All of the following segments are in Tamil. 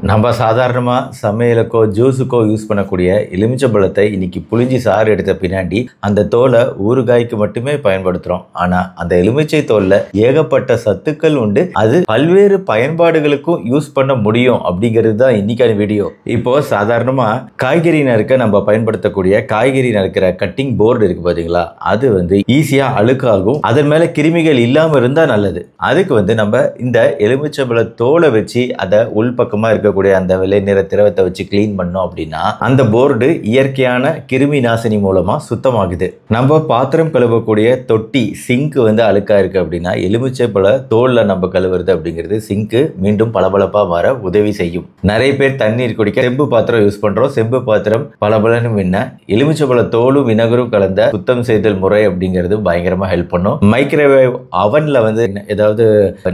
நம்ம சாதாரணமா சமையலுக்கோ ஜூஸுக்கோ யூஸ் பண்ணக்கூடிய எலுமிச்சம்பழத்தை இன்னைக்கு புளிஞ்சி சாறு எடுத்த பின்னாடி அந்த தோலை ஊறுகாய்க்கு மட்டுமே பயன்படுத்துறோம். ஆனா அந்த எலுமிச்சை தோல்ல ஏகப்பட்ட சத்துக்கள் உண்டு. அது பல்வேறு பயன்பாடுகளுக்கும் யூஸ் பண்ண முடியும் அப்படிங்கிறது தான் இன்னைக்கான வீடியோ. இப்போ சாதாரணமா காய்கறி நறுக்க நம்ம பயன்படுத்தக்கூடிய காய்கறி நறுக்கிற கட்டிங் போர்டு இருக்கு பாத்தீங்களா, அது ஈஸியா அழுக்காகும். அதன் மேல கிருமிகள் இல்லாம இருந்தா நல்லது. அதுக்கு நம்ம இந்த எலுமிச்சம்பழ தோலை வச்சு அதை உள்பக்கமா இருக்கக்கூடிய அந்த வெள்ளை நிற திரவத்தை வச்சு கிளீன் பண்ணோம் அப்படின்னா அந்த போர்டு இயற்கையான கிருமி நாசினி மூலமா சுத்தமாகுது. நம்ம பாத்திரம் கழுவக்கூடிய தொட்டி சிங்க் அழுக்கா இருக்கு அப்படின்னா எலுமிச்சம்பழ தோல்ல நம்ம கழுவுறது அப்படிங்கிறது சிங்க்கு மீண்டும் பளபளப்பா மாற உதவி செய்யும். நிறைய பேர் தண்ணீர் குடிக்க செம்பு பாத்திரம் யூஸ் பண்றோம். செம்பு பாத்திரம் பளபளன்னு மின்ன எலுமிச்சம்பழ தோலும் வினகரும் கலந்த சுத்தம் செய்தல் முறை அப்படிங்கிறது பயங்கரமா ஹெல்ப் பண்ணும். மைக்ரோவேவ் அவன்ல ஏதாவது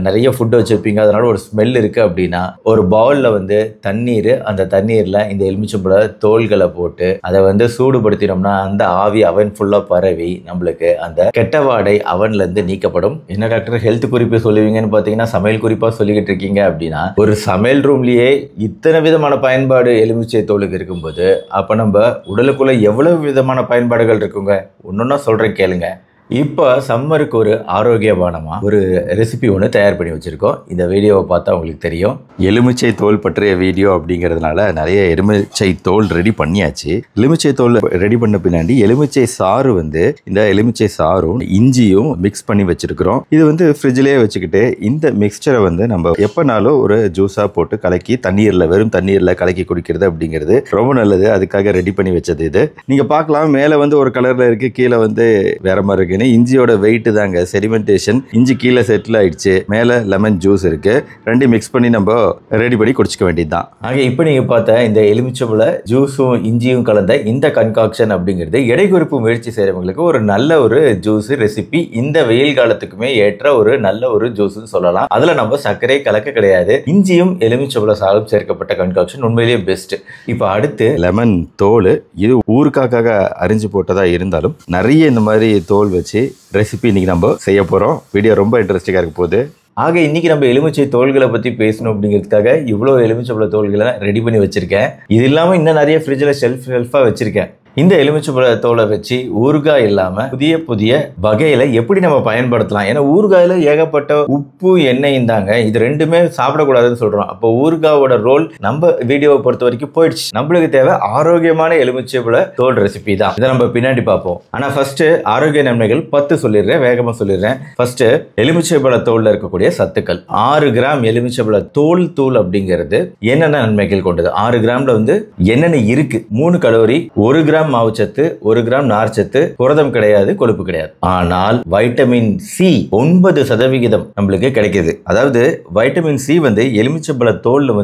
நிறைய ஃபுட் வச்சிருப்பீங்க, அதனால ஒரு ஸ்மெல் இருக்கு அப்படின்னா ஒரு பவுல்ல தண்ணீர், அந்த தண்ணீர்ல இந்த எலுமிச்சம்பழ தோல்களை போட்டு அதை சூடுபடுத்தினோம்னா அந்த ஆவி அவன் ஃபுல்லா பரவி நம்மளுக்கு அந்த கெட்ட வாடை அவன்ல இருந்து நீக்கப்படும். என்ன டாக்டர் ஹெல்த் குறிப்பு சொல்லுவீங்கன்னு பாத்தீங்கன்னா சமையல் குறிப்பா சொல்லிக்கிட்டு இருக்கீங்க அப்படின்னா, ஒரு சமையல் ரூம்லயே இத்தனை விதமான பயன்பாடு எலுமிச்சை தோலுக்கு இருக்கும்போது அப்ப நம்ம உடலுக்குள்ள எவ்வளவு விதமான பயன்பாடுகள் இருக்குங்க. ஒன்னொன்னா சொல்றேன் கேளுங்க. இப்போ சம்மருக்கு ஒரு ஆரோக்கியமானமா ஒரு ரெசிபி ஒன்று தயார் பண்ணி வச்சுருக்கோம். இந்த வீடியோவை பார்த்தா உங்களுக்கு தெரியும். எலுமிச்சை தோல் பற்றிய வீடியோ அப்படிங்கிறதுனால நிறைய எலுமிச்சை தோல் ரெடி பண்ணியாச்சு. எலுமிச்சை தோல் ரெடி பண்ண பின்னாடி எலுமிச்சை சாறு இந்த எலுமிச்சை சாரும் இஞ்சியும் மிக்ஸ் பண்ணி வச்சுருக்கிறோம். இது ஃப்ரிட்ஜ்லேயே வச்சுக்கிட்டு இந்த மிக்சரை நம்ம எப்போனாலும் ஒரு ஜூஸாக போட்டு கலக்கி வெறும் தண்ணீரில் கலக்கி குடிக்கிறது அப்படிங்கிறது ரொம்ப நல்லது. அதுக்காக ரெடி பண்ணி வச்சது இது. நீங்கள் பார்க்கலாம், மேலே ஒரு கலரில் இருக்குது, கீழே வேற மாதிரி இருக்கு. இஞ்சியோட வெயிட் தாங்க செடிமெண்டேஷன். இஞ்சி கீழே செட்டில் ஆயிடுச்சு, மேலே லெமன் ஜூஸ் இருக்கு. ரெண்டையும் மிக்ஸ் பண்ணி நம்ம ரெடி பண்ணி குடிச்சுக்க வேண்டியதுதான். ஆக இப்போ நீங்க பார்த்த இந்த எலுமிச்சம்பழ ஜூஸும் இஞ்சியும் கலந்த இந்த கன்காக்ஷன் அப்படிங்கிறது எடை குறைப்பு முயற்சி செய்யறவங்களுக்கு ஒரு நல்ல ஒரு ஜூஸ் ரெசிபி. இந்த வெயில் காலத்துக்குமே ஏற்ற ஒரு நல்ல ஒரு ஜூஸ் சொல்லலாம். அதுல நம்ம சர்க்கரை கலக்க கிடையாது. இஞ்சியும் எலுமிச்சம்பழ சாறும் சேர்க்கப்பட்ட கன்காக்ஷன் உண்மையிலேயே பெஸ்ட். இப்போ அடுத்து லெமன் தோல். இது ஊறுகாய்க்காக அரிஞ்சு போட்டதா இருந்தாலும் நிறைய இந்த மாதிரி தோல் வச்சு ரெசிபி இன்னைக்கு நம்ம செய்ய போறோம். வீடியோ ரொம்ப இன்ட்ரெஸ்டிங்கா இருக்க போகுது. ஆக இன்னைக்கு நம்ம எலுமிச்சை தோல்களை பத்தி பேசணும் அப்படிங்கிறதுக்காக இவ்வளவு எலுமிச்சம்பழ தோல்களை ரெடி பண்ணி வச்சிருக்கேன். இது இல்லாம இன்னும் நிறைய ஃப்ரிட்ஜில் ஷெல்ஃபா வச்சிருக்கேன். இந்த எலுமிச்சம்பழ தோலை வச்சு ஊறுகாய் இல்லாம புதிய புதிய வகையில எப்படி நம்ம பயன்படுத்தலாம். ஏன்னா ஊறுகாயில ஏகப்பட்ட உப்பு எண்ணெயும் தாங்க, இது ரெண்டுமே சாப்பிடக்கூடாதுன்னு சொல்றோம். அப்போ ஊறுகாயோட ரோல் நம்ம வீடியோவை பொறுத்த வரைக்கும் போயிடுச்சு. நம்மளுக்கு தேவை ஆரோக்கியமான எலுமிச்சம்பழ தோல் ரெசிபி தான். இதை நம்ம பின்னாடி பார்ப்போம். ஆனா ஃபர்ஸ்ட் ஆரோக்கிய நன்மைகள் 10 சொல்லிடுறேன், வேகமா சொல்லிடுறேன். ஃபர்ஸ்ட் எலுமிச்சம்பழ தோல்ல இருக்கக்கூடிய சத்துக்கள். 6 கிராம் எலுமிச்சம்பழ தோல் தூள் அப்படிங்கிறது என்னென்ன நன்மைகள் கொண்டது. 6 கிராம்ல என்னென்ன இருக்கு. 3 கலோரி, 1 கிராம் மாவுச்சத்து, 1 கிராம் நார்ச்சத்து, புரதம் கிடையாது, கொழுப்பு கிடையாது. ஆனால் வைட்டமின் சி 9% நம்மளுக்கு கிடைக்குது. அதாவது வைட்டமின் சி எலுமிச்சம்பழ தோல்ல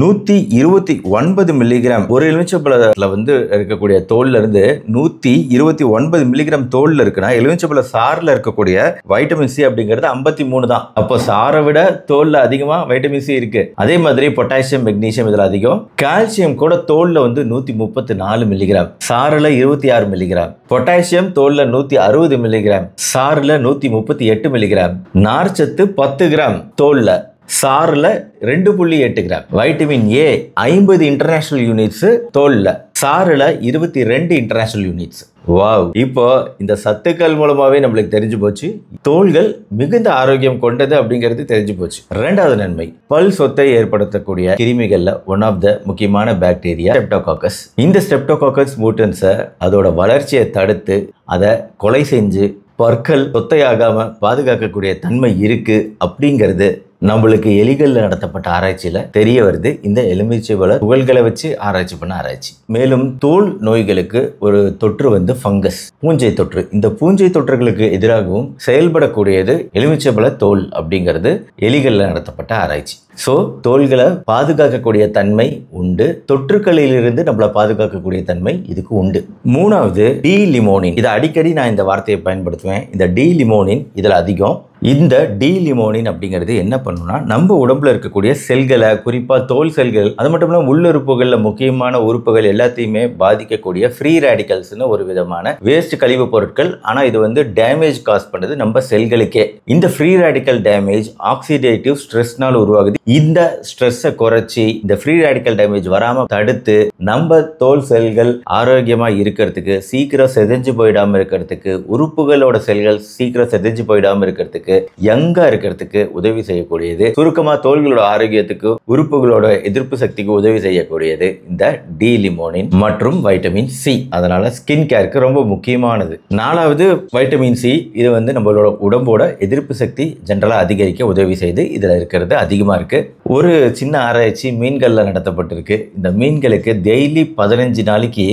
129 மில்லிகிராம். ஒரு எலுமிச்சம்பழத்துல இருக்கக்கூடிய தோல்ல இருந்து 129 மில்லிகிராம் தோல்ல இருக்குன்னா எலுமிச்சம்பழ சாறுல இருக்கக்கூடிய வைட்டமின் சி அப்படிங்கிறது 53 தான். அப்போ சாரை விட தோல்ல அதிகமா வைட்டமின் சி இருக்கு. அதே மாதிரி பொட்டாசியம், மெக்னீசியம் இதுல அதிகம். கால்சியம் கூட தோல்ல 134 மில்லிகிராம், சாறுல 26 மில்லிகிராம். பொட்டாசியம் தோல்ல 160 மில்லிகிராம், சாறுல 138 மில்லிகிராம். நார்ச்சத்து 10 கிராம் தோல்ல, சாறுல 2.8 gram. Vitamin A 50 international units தோல்ல, சாறுல 22 இன்டர்நேஷனல் யூனிட்ஸ். வாவ். இப்போ இந்த சத்துக்கள் மூலமாவே நம்மளுக்கு தெரிஞ்சு போச்சு தோல்கள் மிகுந்த ஆரோக்கியம் கொண்டது அப்படிங்கிறது தெரிஞ்சு போச்சு. இரண்டாவது நன்மை, பல் சொத்தை ஏற்படுத்தக்கூடிய கிருமிகள்ல ஒன் ஆஃப் த முக்கியமான பாக்டீரியா ஸ்ட்ரெப்டோகாக்கஸ். இந்த ஸ்ட்ரெப்டோகாக்கஸ் மூட்டன்ஸை அதோட வளர்ச்சியை தடுத்து அதை கொலை செஞ்சு பற்கள் சொத்தையாகாம பாதுகாக்கக்கூடிய தன்மை இருக்கு அப்படிங்கிறது நம்மளுக்கு எலிகள் நடத்தப்பட்ட ஆராய்ச்சியில தெரிய வருது. இந்த எலுமிச்சம்பழ துகள்களை வச்சு ஆராய்ச்சி பண்ண ஆராய்ச்சி. மேலும் தோல் நோய்களுக்கு ஒரு தொற்று ஃபங்கஸ், பூஞ்சை தொற்று. இந்த பூஞ்சை தொற்றுகளுக்கு எதிராகவும் செயல்படக்கூடியது எலுமிச்சம்பழ தோல் அப்படிங்கிறது எலிகள்ல நடத்தப்பட்ட ஆராய்ச்சி. ஸோ தோல்களை பாதுகாக்கக்கூடிய தன்மை உண்டு, தொற்றுக்களிலிருந்து நம்மளை பாதுகாக்கக்கூடிய தன்மை இதுக்கு உண்டு. மூணாவது டி லிமோனின். இதை அடிக்கடி நான் இந்த வார்த்தையை பயன்படுத்துவேன். இந்த டி லிமோனின் இதில் அதிகம். இந்த டி லிமோனின் அப்படிங்கிறது என்ன பண்ணுன்னா நம்ம உடம்புல இருக்கக்கூடிய செல்களை, குறிப்பா தோல் செல்கள், அது மட்டும் இல்லாமல் உள்ளுறுப்புகள்ல முக்கியமான உறுப்புகள் எல்லாத்தையுமே பாதிக்கக்கூடிய ஃப்ரீ ரேடிக்கல்ஸ்னு ஒரு விதமான வேஸ்ட் கழிவு பொருட்கள். ஆனா இது டேமேஜ் காஸ் பண்ணுது நம்ம செல்களுக்கே. இந்த ஃப்ரீ ரேடிக்கல் டேமேஜ் ஆக்சிடேட்டிவ் ஸ்ட்ரெஸ்னால உருவாகுது. இந்த ஸ்ட்ரெஸ்ஸை குறைச்சி இந்த ஃப்ரீ ரேடிக்கல் டேமேஜ் வராம தடுத்து நம்ம தோல் செல்கள் ஆரோக்கியமா இருக்கிறதுக்கு, சீக்கிரம் செதஞ்சு போயிடாம இருக்கிறதுக்கு, உறுப்புகளோட செல்கள் சீக்கிரம் செதஞ்சு போயிடாம இருக்கிறதுக்கு, யங்கா இருக்கிறதுக்கு உதவி செய்யக்கூடியது. சுருக்கமா தோல்களோட ஆரோக்கியத்துக்கு, உறுப்புகளோட எதிர்ப்பு சக்திக்கு உதவி செய்யக்கூடியது இந்த டி லிமோனின் மற்றும் வைட்டமின் சி. அதனால ஸ்கின் கேருக்கு ரொம்ப முக்கியமானது. 4வது வைட்டமின் சி. இது வந்து நம்மளோட உடம்போட எதிர்ப்பு சக்தி ஜென்ரலா அதிகரிக்க உதவி செய்து. இதுல இருக்கிறது அதிகமா இருக்கு. ஒரு சின்ன ஆராய்ச்சி மீன்கள்ல நடத்தப்பட்டிருக்கு. இந்த மீன்களுக்கு டெய்லி 15 நாளைக்கு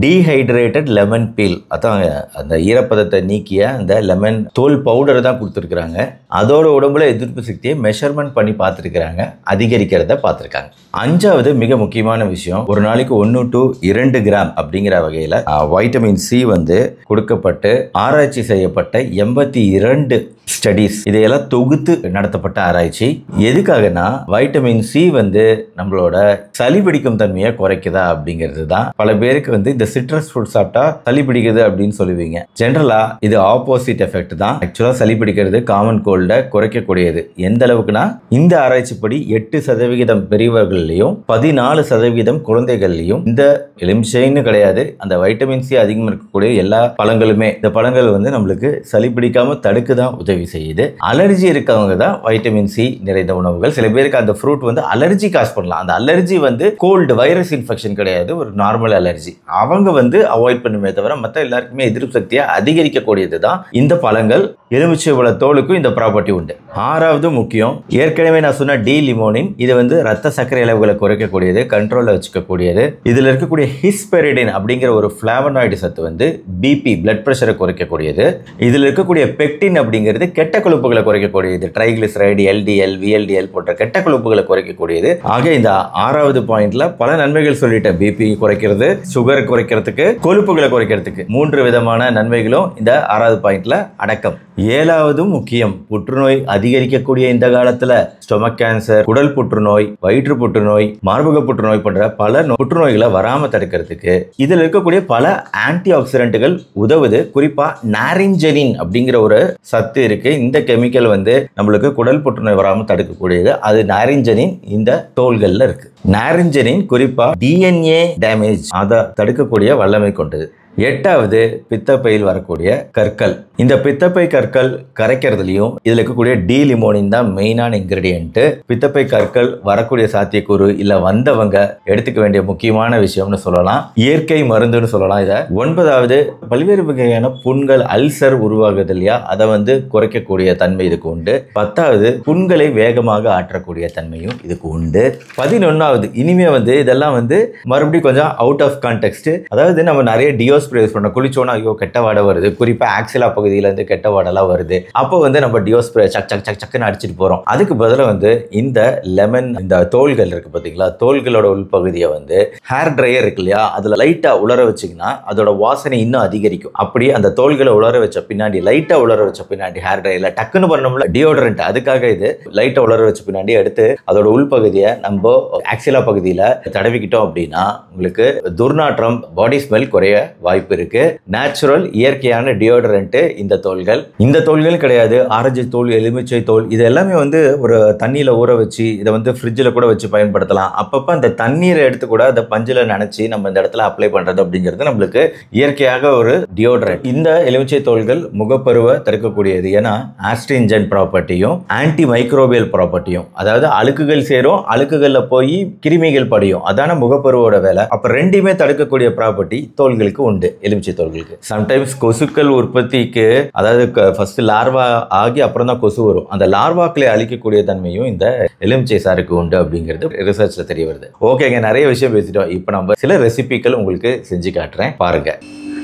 டீஹைட்ரேட்டட் லெமன் பீல், அதான் அந்த ஈரப்பதத்தை நீக்கிய அந்த லெமன் தோல் பவுடர் தான் கொடுத்துருக்காங்க. அதோட உடம்புல எதிர்ப்பு சக்தியை மெஷர்மெண்ட் பண்ணி பார்த்துருக்காங்க, அதிகரிக்கிறத பார்த்துருக்காங்க. 5வது மிக முக்கியமான விஷயம், ஒரு நாளைக்கு 1 to 2 கிராம் அப்படிங்கிற வகையில் வைட்டமின் சி வந்து கொடுக்கப்பட்டு ஆராய்ச்சி செய்யப்பட்ட 82 ஸ்டடீஸ், இதையெல்லாம் தொகுத்து நடத்தப்பட்ட ஆராய்ச்சி. எதுக்காகனா வைட்டமின் சி வந்து நம்மளோட சளி பிடிக்கும் தன்மையை குறைக்குதா அப்படிங்கிறது தான். பல பேருக்கு வந்து இந்த சிட்ரஸ் ஃப்ரூட் சாப்பிட்டா சளி பிடிக்குது அப்படின்னு சொல்லுவீங்க. ஜென்ரலா இது ஆப்போசிட் எஃபெக்ட் தான். ஆக்சுவலா சளி பிடிக்கிறது காமன் கோல்ட குறைக்கக்கூடியது. எந்த அளவுக்குனா இந்த ஆராய்ச்சிப்படி 8% பெரியவர்கள்லையும் 14% குழந்தைகள்லையும் இந்த எலுமிச்சைன்னு கிடையாது, அந்த வைட்டமின் சி அதிகமாக இருக்கக்கூடிய எல்லா பழங்களுமே, இந்த பழங்கள் வந்து நம்மளுக்கு சளி பிடிக்காம தடுக்க தான் உதவி செய்யுது. அலர்ஜி இருக்கவங்க தான் வைட்டமின் சி நிறைந்த உணவுகள். சில பேருக்கு அந்த ஃப்ரூட் வந்து அலர்ஜி காஸ் பண்ணலாம். அந்த அலர்ஜி வந்து கோல்டு வைரஸ் இன்ஃபெக்ஷன் கிடையாது, ஒரு நார்மல் அலர்ஜி. அவங்க வந்து அவாய்ட் பண்ணுமே தவிர மற்ற எல்லாருக்குமே எதிர்ப்பு சக்தியை அதிகரிக்கக்கூடியது தான் இந்த பழங்கள். எலுமிச்சை பழ தோலுக்கும் இந்த ப்ராப்பர்ட்டி உண்டு. 6வது முக்கியம், ஏற்கனவே நான் சொன்ன டி லிமோனின். இது வந்து ரத்த சர்க்கரை அளவுகளை குறைக்கக்கூடியது, கண்ட்ரோல்ல வச்சுக்கக்கூடியது. இதுல இருக்கக்கூடிய ஹிஸ்பெரிடின் அப்படிங்கிற ஒரு ஃபிளாவனாய்டு சத்து வந்து பிபி பிளட் பிரஷரை குறைக்கக்கூடியது. இதுல இருக்கக்கூடிய பெக்டின் அப்படிங்கிறது கெட்ட கொழுப்புகளை குறைக்கக்கூடியது. ட்ரைகிளிசரைடு, எல்டிஎல், விஎல்டிஎல் போன்ற கெட்ட கொழுப்புகளை குறைக்கக்கூடியது. ஆக இந்த 6வது பாயிண்ட்ல பல நன்மைகள் சொல்லிட்டேன். பிபி குறைக்கிறது, சுகர் குறைக்கிறதுக்கு, கொழுப்புகளை குறைக்கிறதுக்கு 3 விதமான நன்மைகளும் இந்த 6வது பாயிண்ட்ல அடக்கம். 7வது முக்கியம், புற்றுநோய் அதிகரிக்கக்கூடிய இந்த காலத்துல ஸ்டொமக் கேன்சர், குடல் புற்றுநோய், வயிற்று புற்றுநோய், மார்பக புற்றுநோய் போன்ற பல புற்றுநோய்களை வராம தடுக்கிறதுக்கு இதுல இருக்கக்கூடிய பல ஆன்டி ஆக்சிடென்ட்கள் உதவுது. குறிப்பா நாரிஞ்சனின் அப்படிங்கிற ஒரு சத்து இருக்கு. இந்த கெமிக்கல் வந்து நம்மளுக்கு குடல் புற்றுநோய் வராம தடுக்கக்கூடியது. அது நாரிஞ்சனின் இந்த தோல்கள்ல இருக்கு. நாரிஞ்சனின் குறிப்பா டிஎன்ஏ டேமேஜ் அதை தடுக்கக்கூடிய வல்லமை கொண்டது. 8வது பித்தப்பையில் வரக்கூடிய கற்கள். இந்த பித்தப்பை கற்கள் கரைக்கிறதுலையும் இதுல இருக்கக்கூடிய டி லிமோனின் தான் மெயினான இன்கிரிடியன்ட். பித்தப்பை கற்கள் வரக்கூடிய சாத்தியக்கூறு இல்ல வந்தவங்க எடுத்துக்க வேண்டிய முக்கியமான விஷயம்னு சொல்லலாம், இயற்கை மருந்துன்னு சொல்லலாம் இதை. 9வது பல்வேறு வகையான புண்கள், அல்சர் உருவாகுது இல்லையா, அதை வந்து குறைக்கக்கூடிய தன்மை இதுக்கு உண்டு. 10வது புண்களை வேகமாக ஆற்றக்கூடிய தன்மையும் இதுக்கு உண்டு. 11வது இனிமே வந்து இதெல்லாம் வந்து மறுபடியும் கொஞ்சம் அவுட் ஆஃப் கான்டெக்ட். அதாவது நம்ம நிறைய டியோ ஸ்ப்ரே பண்ண குளிச்சோன்னா ஐயோ கெட்ட வாடை வருது, குறிப்பா ஆக்சிலா பகுதியில இருந்து கெட்ட வாடெல்லாம் வருது. அப்போ வந்து நம்ம டியோ ஸ்ப்ரே சக் சக் சக் சக்குன்னு அடிச்சுட்டு போறோம். அதுக்கு பதிலாக வந்து இந்த லெமன், இந்த தோல்கள் இருக்கு பாத்தீங்களா, தோல்களோட உள்பகுதியை வந்து ஹேர் ட்ரையர் இருக்கு இல்லையா, அதுல லைட்டா உலர வச்சிங்கன்னா அதோட வாசனை இன்னும் அதிகரிக்கும். அப்படி அந்த தோல்களை உலர வச்ச பின்னாடி, லைட்டா உலர வச்ச பின்னாடி ஹேர் ட்ரையர்ல டக்குன்னு பண்ணணும்ல டியோடரண்ட், அதுக்காக இது லைட்டா உலர வச்ச பின்னாடி எடுத்து அதோட உள்பகுதியை நம்ம ஆக்சிலா பகுதியில தடவிக்கிட்டோம் அப்படின்னா உங்களுக்கு துர்நாற்றம், பாடி ஸ்மெல் குறைய வாய்ப்பு இருக்கு. நேச்சுரல் இயற்கையான டியோடரண்ட் இந்த தோல்கள். இந்த தோல்கள் கிடையாது, ஆரஞ்சு தோல், எலுமிச்சை தோல், இது எல்லாமே வந்து ஒரு தண்ணியில ஊற வச்சு இதை வந்து ஃப்ரிட்ஜில் கூட வச்சு பயன்படுத்தலாம். அப்பப்போ அந்த தண்ணீரை எடுத்து கூட அதை பஞ்சில் நினைச்சு நம்ம இந்த இடத்துல அப்ளை பண்றது அப்படிங்கிறது நம்மளுக்கு இயற்கையாக ஒரு டியோடரண்ட். இந்த எலுமிச்சை தோல்கள் முகப்பருவை தடுக்கக்கூடியது. ஏன்னா ஆஸ்ட்ரிஞ்சன்ட் ப்ராப்பர்ட்டியும் ஆன்டி மைக்ரோபியல் ப்ராப்பர்ட்டியும், அதாவது அழுக்குகள் சேரும், அழுக்குகள்ல போய் கிருமிகள் படியும், அதான முகப்பருவோட வேலை. அப்ப ரெண்டுமே தடுக்கக்கூடிய ப்ராப்பர்ட்டி தோல்களுக்கு உண்டு, எலுமிச்சை தோல்களுக்கு. சம்டைம்ஸ் கொசுக்கள் உற்பத்திக்கு, அதாவது ஃபர்ஸ்ட் லார்வா ஆகி அப்புறம் தான் கொசு வரும், அந்த லார்வாக்களை அழிக்கக்கூடிய தன்மையும் இந்த எலுமிச்சை சாருக்கு உண்டு அப்படிங்கிறது ரிசர்ச்ல தெரிய வருது. ஓகேங்க, நிறைய விஷயம் பேசிட்டோம். இப்போ நம்ம சில ரெசிபிகள் உங்களுக்கு செஞ்சு காட்டுறேன், பாருங்க.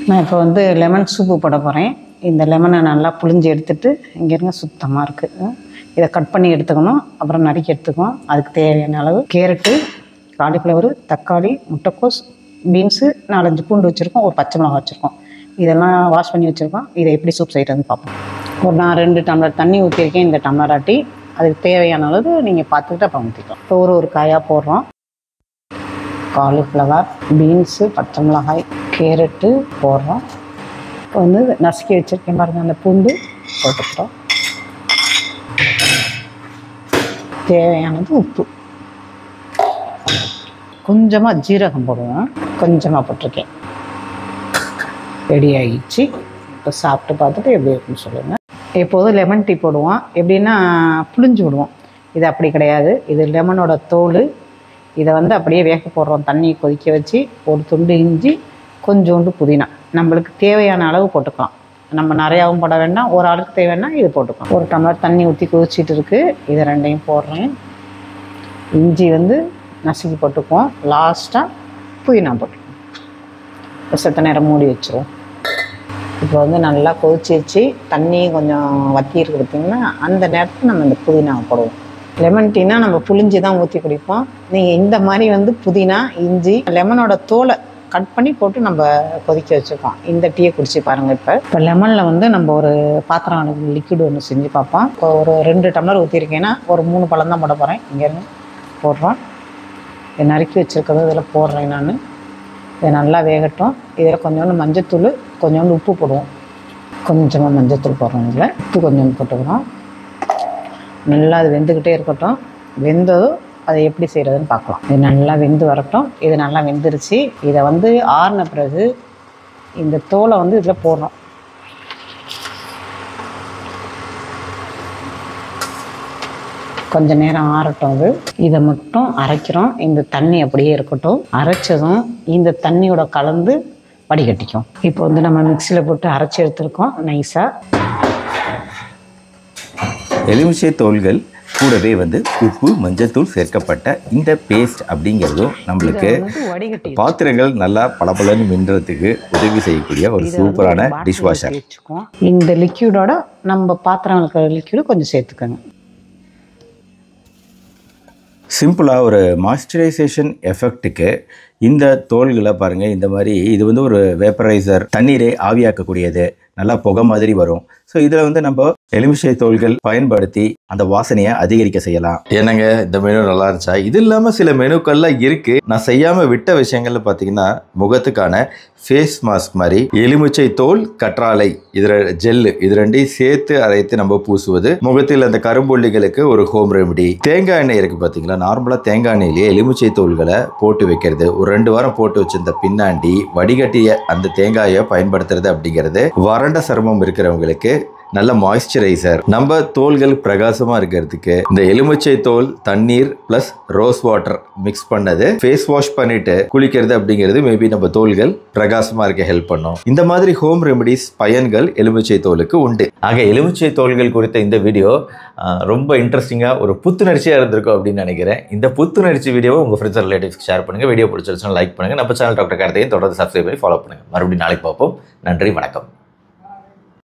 நான் இப்போ வந்து லெமன் சூப்பு போட போகிறேன். இந்த லெமனை நல்லா புழிஞ்சு எடுத்துட்டு, இங்கே இருங்க சுத்தமாக இருக்குது, இதை கட் பண்ணி எடுத்துக்கணும், அப்புறம் நறுக்கி எடுத்துக்கணும். அதுக்கு தேவையான அளவு கேரட்டு, காலிஃப்ளவர், தக்காளி, முட்டைக்கோஸ், பீன்ஸு, 4-5 பூண்டு வச்சுருக்கோம், ஒரு பச்சை மிளகா வச்சுருக்கோம். இதெல்லாம் வாஷ் பண்ணி வச்சுருக்கோம். இதை எப்படி சூப் செய்கிறதுன்னு பார்ப்போம். நான் 2 டம்ளர் தண்ணி ஊற்றிருக்கேன், இந்த டம்ளர் ஆட்டி. அதுக்கு தேவையான அளவு நீங்கள் பார்த்துக்கிட்டு அப்புறம் ஊற்றிக்கலாம். இப்போ ஒரு காயாக போடுறோம். காலிஃப்ளவர், பீன்ஸு, பச்சை மிளகாய், கேரட்டு போடுறோம். இப்போ வந்து நசுக்கி வச்சுருக்கேன் பாருங்கள், அந்த பூண்டு போட்டுக்கிறோம். தேவையானது உப்பு, கொஞ்சமாக ஜீரகம் போடுவோம், கொஞ்சமாக போட்டிருக்கேன். ரெடி ஆகிடுச்சு. இப்போ சாப்பிட்டு பார்த்துட்டு எப்படி இருக்குன்னு சொல்லுங்கள். எப்போதும் லெமன் டீ போடுவோம், எப்படின்னா புளிஞ்சு விடுவோம். இது அப்படி கிடையாது. இது லெமனோட தோல். இதை வந்து அப்படியே வேக போடுறோம். தண்ணி கொதிக்க வச்சு ஒரு துண்டு இஞ்சி, கொஞ்சோண்டு புதினா, நம்மளுக்கு தேவையான அளவு போட்டுக்கலாம். நம்ம நிறையாவும் போட வேண்டாம், ஒரு ஆளுக்கு தேவைன்னா இது போட்டுக்கலாம். ஒரு டம்ளர் தண்ணி ஊற்றி கொதிச்சிட்டு இருக்குது. இதை ரெண்டையும் போடுறேன். இஞ்சி வந்து நசுக்கி போட்டுக்குவோம். லாஸ்ட்டாக புதினா போட்டுக்குவோம். செத்த நேரம் மூடி வச்சுருவோம். இப்போ வந்து நல்லா கொதிச்சு வச்சு தண்ணி கொஞ்சம் வற்றி இருக்குது பார்த்திங்கன்னா, அந்த நேரத்தில் நம்ம இந்த புதினாவை போடுவோம். லெமன் டீனா நம்ம புளிஞ்சி தான் ஊற்றி குடிப்போம். நீங்கள் இந்த மாதிரி வந்து புதினா, இஞ்சி, லெமனோட தோலை கட் பண்ணி போட்டு நம்ம கொதிக்க வச்சுருக்கோம். இந்த டீயை குடிச்சு பாருங்கள். இப்போ லெமனில் வந்து நம்ம ஒரு பாத்திரம் லிக்விட் ஒன்று செஞ்சு பார்ப்போம். இப்போ ஒரு 2 டம்ளர் ஊற்றிருக்கேன்னா ஒரு 3 பழம் தான் போட போகிறேன். இங்கேருந்து போடுறோம். இதை நறுக்கி வச்சுருக்கிறது இதில் போடுறேன் நான். இதை நல்லா வேகட்டும். இதில் கொஞ்சோண்டு மஞ்சத்தூள், கொஞ்சோண்டு உப்பு போடுவோம். கொஞ்சமாக மஞ்சத்தூள் போடுறோம். இதில் உப்பு கொஞ்சோண்டு போட்டுக்கிறோம். நல்லா அது வெந்துக்கிட்டே இருக்கட்டும். வெந்ததும் அதை எப்படி செய்கிறதுன்னு பார்க்கலாம். இது நல்லா வெந்து வரட்டும். இது நல்லா வெந்துருச்சு. இதை வந்து ஆறின பிறகு இந்த தோலை வந்து இதில் போடுறோம். கொஞ்சம் நேரம் ஆறட்டும். இதை மட்டும் அரைக்கிறோம். இந்த தண்ணி அப்படியே இருக்கட்டும். அரைச்சதும் இந்த தண்ணியோட கலந்து வடிகட்டிக்கும். இப்போ வந்து நம்ம மிக்சியில் போட்டு அரைச்சி எடுத்துருக்கோம் நைஸாக. எலுமிச்சை தோல்கள் கூடவே வந்து உப்பு, மஞ்சத்தூள் சேர்க்கப்பட்ட இந்த பேஸ்ட் அப்படிங்கிறதும் நம்மளுக்கு பாத்திரங்கள் நல்லா பளபளன்னு மின்றதுக்கு உதவி செய்யக்கூடிய ஒரு சூப்பரான டிஷ் வாஷர். இந்த லிக்யூடோட நம்ம பாத்திரம் இருக்கிற லிக்யூடு கொஞ்சம் சேர்த்துக்கோங்க. சிம்பிளாக ஒரு மாய்ஸ்சரைசேஷன் எஃபெக்ட்டுக்கு இந்த தோல்களை பாருங்கள். இந்த மாதிரி இது வந்து ஒரு வேப்பரைசர், தண்ணீரை ஆவியாக்கக்கூடியது, நல்லா புகை மாதிரி வரும். ஸோ இதில் வந்து நம்ம எலுமிச்சை தோல்கள் பயன்படுத்தி அந்த வாசனையை அதிகரிக்க செய்யலாம். என்னங்க இந்த மெனு நல்லா இருந்துச்சா? இது இல்லாமல் சில மெனுக்கள்லாம் இருக்குது. நான் செய்யாமல் விட்ட விஷயங்கள்னு பார்த்தீங்கன்னா, முகத்துக்கான ஃபேஸ் மாஸ்க் மாதிரி எலுமிச்சை தோல், கற்றாழை, இதில் ஜெல்லு, இது ரெண்டையும் சேர்த்து அரைத்து நம்ம பூசுவது. முகத்தில் அந்த கரும்புள்ளிகளுக்கு ஒரு ஹோம் ரெமெடி. தேங்காய் எண்ணெய் இருக்குது பார்த்தீங்களா? நார்மலாக தேங்காய் எண்ணெயிலேயே எலுமிச்சை தோல்களை போட்டு வைக்கிறது. ஒரு 2 வாரம் போட்டு வச்சிருந்த பின்னாடி வடிகட்டிய அந்த தேங்காயை பயன்படுத்துறது அப்படிங்கிறது வறண்ட சருமம் இருக்கிறவங்களுக்கு நல்ல மாய்ஸ்சரைசர். நம்ம தோல்கள் பிரகாசமா இருக்கிறதுக்கு இந்த எலுமிச்சை தோல், தண்ணீர் பிளஸ் ரோஸ் வாட்டர் மிக்ஸ் பண்ணது ஃபேஸ் வாஷ் பண்ணிட்டு குளிக்கிறது அப்படிங்கிறது மேபி நம்ம தோல்கள் பிரகாசமா இருக்க ஹெல்ப் பண்ணும். இந்த மாதிரி ஹோம் ரெமெடிஸ் பயன்கள் எலுமிச்சை தோலுக்கு உண்டு. ஆக எலுமிச்சை தோல்கள் குறித்த இந்த வீடியோ ரொம்ப இன்ட்ரெஸ்டிங்கா, ஒரு புத்துணர்ச்சியா இருந்திருக்கும் அப்படின்னு நினைக்கிறேன். இந்த புத்துணர்ச்சி வீடியோவை உங்க ஃப்ரெண்ட்ஸ் ரிலேட்டிவ்ஸ்க்கு ஷேர் பண்ணுங்க. வீடியோ பிடிச்சிருச்சுன்னா லைக் பண்ணுங்க. நம்ம சேனல் டாக்டர் கார்த்திகேயன் தொடர்ந்து சப்ஸ்கிரைப் பண்ணி ஃபாலோ பண்ணுங்க. மறுபடியும் நாளைக்கு பார்ப்போம். நன்றி, வணக்கம்.